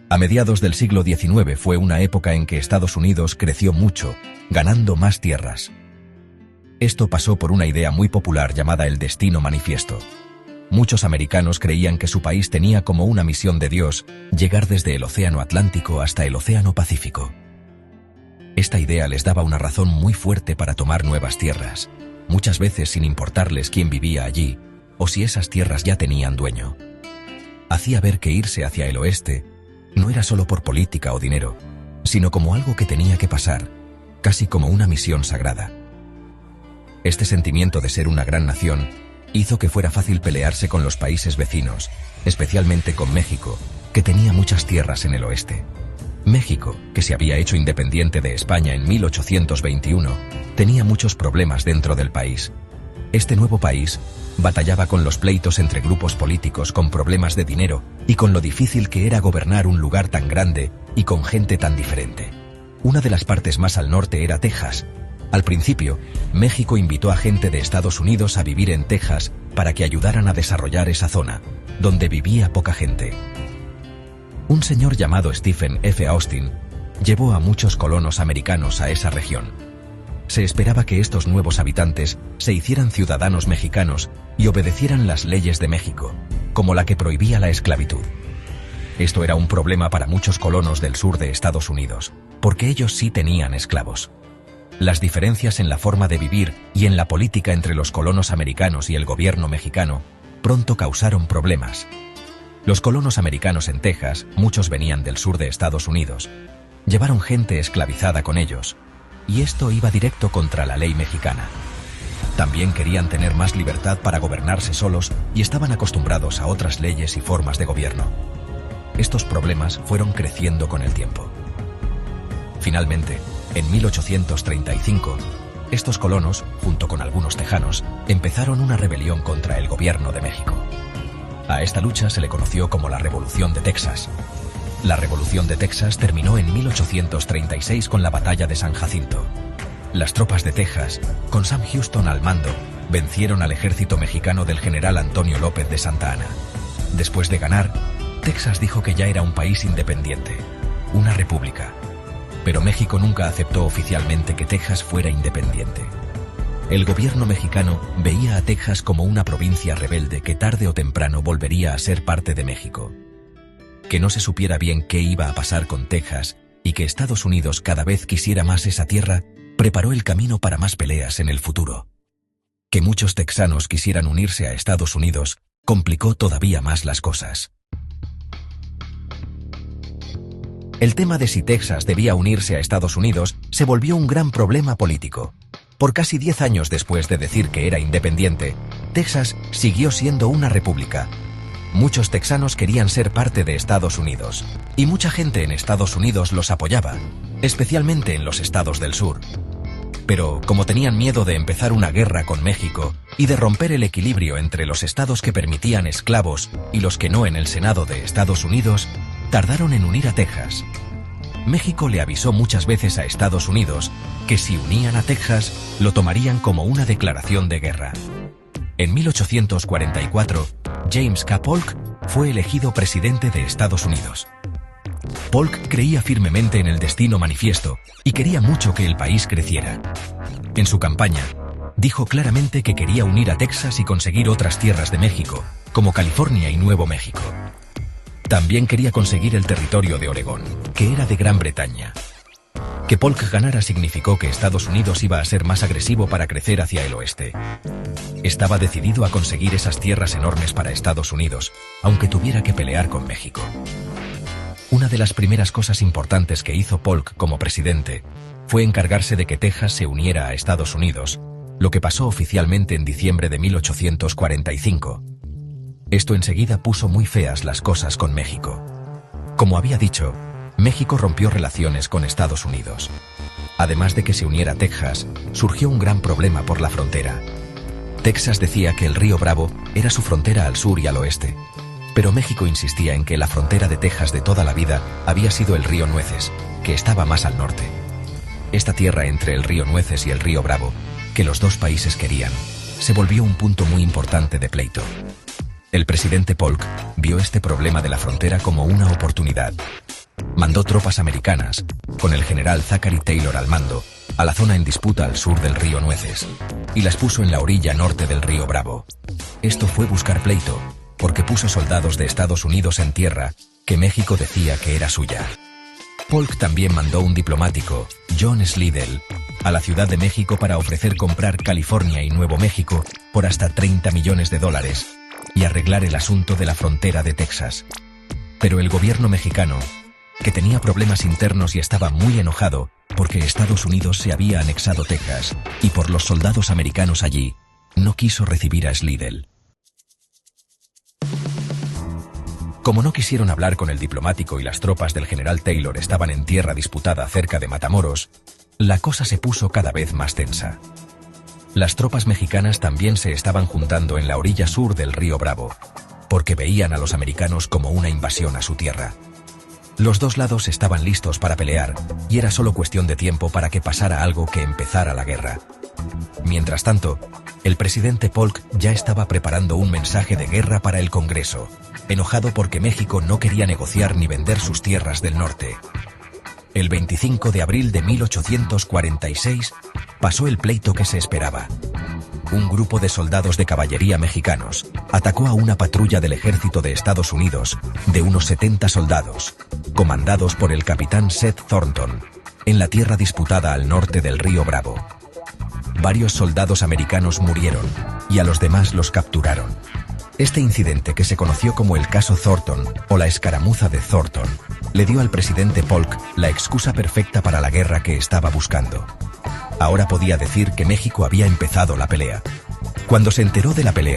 A mediados del siglo XIX fue una época en que Estados Unidos creció mucho, ganando más tierras. Esto pasó por una idea muy popular llamada el Destino Manifiesto. Muchos americanos creían que su país tenía como una misión de Dios llegar desde el Océano Atlántico hasta el Océano Pacífico. Esta idea les daba una razón muy fuerte para tomar nuevas tierras, muchas veces sin importarles quién vivía allí o si esas tierras ya tenían dueño. Hacía ver que irse hacia el oeste no era solo por política o dinero, sino como algo que tenía que pasar, casi como una misión sagrada. Este sentimiento de ser una gran nación hizo que fuera fácil pelearse con los países vecinos, especialmente con México, que tenía muchas tierras en el oeste. México, que se había hecho independiente de España en 1821, tenía muchos problemas dentro del país. Este nuevo país batallaba con los pleitos entre grupos políticos con problemas de dinero y con lo difícil que era gobernar un lugar tan grande y con gente tan diferente. Una de las partes más al norte era Texas. Al principio, México invitó a gente de Estados Unidos a vivir en Texas para que ayudaran a desarrollar esa zona, donde vivía poca gente. Un señor llamado Stephen F. Austin llevó a muchos colonos americanos a esa región. Se esperaba que estos nuevos habitantes se hicieran ciudadanos mexicanos y obedecieran las leyes de México, como la que prohibía la esclavitud. Esto era un problema para muchos colonos del sur de Estados Unidos, porque ellos sí tenían esclavos. Las diferencias en la forma de vivir y en la política entre los colonos americanos y el gobierno mexicano pronto causaron problemas. Los colonos americanos en Texas, muchos venían del sur de Estados Unidos, llevaron gente esclavizada con ellos, y esto iba directo contra la ley mexicana. También querían tener más libertad para gobernarse solos y estaban acostumbrados a otras leyes y formas de gobierno. Estos problemas fueron creciendo con el tiempo. Finalmente, en 1835, estos colonos, junto con algunos tejanos, empezaron una rebelión contra el gobierno de México. A esta lucha se le conoció como la Revolución de Texas. La Revolución de Texas terminó en 1836 con la Batalla de San Jacinto. Las tropas de Texas, con Sam Houston al mando, vencieron al ejército mexicano del general Antonio López de Santa Anna. Después de ganar, Texas dijo que ya era un país independiente, una república. Pero México nunca aceptó oficialmente que Texas fuera independiente. El gobierno mexicano veía a Texas como una provincia rebelde que tarde o temprano volvería a ser parte de México. Que no se supiera bien qué iba a pasar con Texas y que Estados Unidos cada vez quisiera más esa tierra, preparó el camino para más peleas en el futuro. Que muchos texanos quisieran unirse a Estados Unidos complicó todavía más las cosas. El tema de si Texas debía unirse a Estados Unidos se volvió un gran problema político. Por casi 10 años después de decir que era independiente, Texas siguió siendo una república. Muchos texanos querían ser parte de Estados Unidos, y mucha gente en Estados Unidos los apoyaba, especialmente en los estados del sur. Pero, como tenían miedo de empezar una guerra con México y de romper el equilibrio entre los estados que permitían esclavos y los que no en el Senado de Estados Unidos, tardaron en unir a Texas. México le avisó muchas veces a Estados Unidos que si unían a Texas, lo tomarían como una declaración de guerra. En 1844, James K. Polk fue elegido presidente de Estados Unidos. Polk creía firmemente en el Destino Manifiesto y quería mucho que el país creciera. En su campaña, dijo claramente que quería unir a Texas y conseguir otras tierras de México, como California y Nuevo México. También quería conseguir el territorio de Oregón, que era de Gran Bretaña. Que Polk ganara significó que Estados Unidos iba a ser más agresivo para crecer hacia el oeste. Estaba decidido a conseguir esas tierras enormes para Estados Unidos, aunque tuviera que pelear con México. Una de las primeras cosas importantes que hizo Polk como presidente fue encargarse de que Texas se uniera a Estados Unidos, lo que pasó oficialmente en diciembre de 1845. Esto enseguida puso muy feas las cosas con México. Como había dicho, México rompió relaciones con Estados Unidos. Además de que se uniera Texas, surgió un gran problema por la frontera. Texas decía que el río Bravo era su frontera al sur y al oeste, pero México insistía en que la frontera de Texas de toda la vida había sido el río Nueces, que estaba más al norte. Esta tierra entre el río Nueces y el río Bravo, que los dos países querían, se volvió un punto muy importante de pleito. El presidente Polk vio este problema de la frontera como una oportunidad. mandó tropas americanas, con el general Zachary Taylor al mando, a la zona en disputa al sur del río Nueces, y las puso en la orilla norte del río Bravo. Esto fue buscar pleito, porque puso soldados de Estados Unidos en tierra, que México decía que era suya. Polk también mandó un diplomático, John Slidell, a la Ciudad de México para ofrecer comprar California y Nuevo México por hasta $30 millones y arreglar el asunto de la frontera de Texas. Pero el gobierno mexicano, que tenía problemas internos y estaba muy enojado porque Estados Unidos se había anexado Texas y por los soldados americanos allí, no quiso recibir a Slidell. Como no quisieron hablar con el diplomático y las tropas del general Taylor estaban en tierra disputada cerca de Matamoros, la cosa se puso cada vez más tensa. Las tropas mexicanas también se estaban juntando en la orilla sur del río Bravo, porque veían a los americanos como una invasión a su tierra. Los dos lados estaban listos para pelear, y era solo cuestión de tiempo para que pasara algo que empezara la guerra. Mientras tanto, el presidente Polk ya estaba preparando un mensaje de guerra para el Congreso, enojado porque México no quería negociar ni vender sus tierras del norte. El 25 de abril de 1846 pasó el pleito que se esperaba. Un grupo de soldados de caballería mexicanos atacó a una patrulla del ejército de Estados Unidos de unos 70 soldados, comandados por el capitán Seth Thornton, en la tierra disputada al norte del río Bravo. Varios soldados americanos murieron y a los demás los capturaron. Este incidente, que se conoció como el caso Thornton o la escaramuza de Thornton, le dio al presidente Polk la excusa perfecta para la guerra que estaba buscando. Ahora podía decir que México había empezado la pelea. Cuando se enteró de la pelea,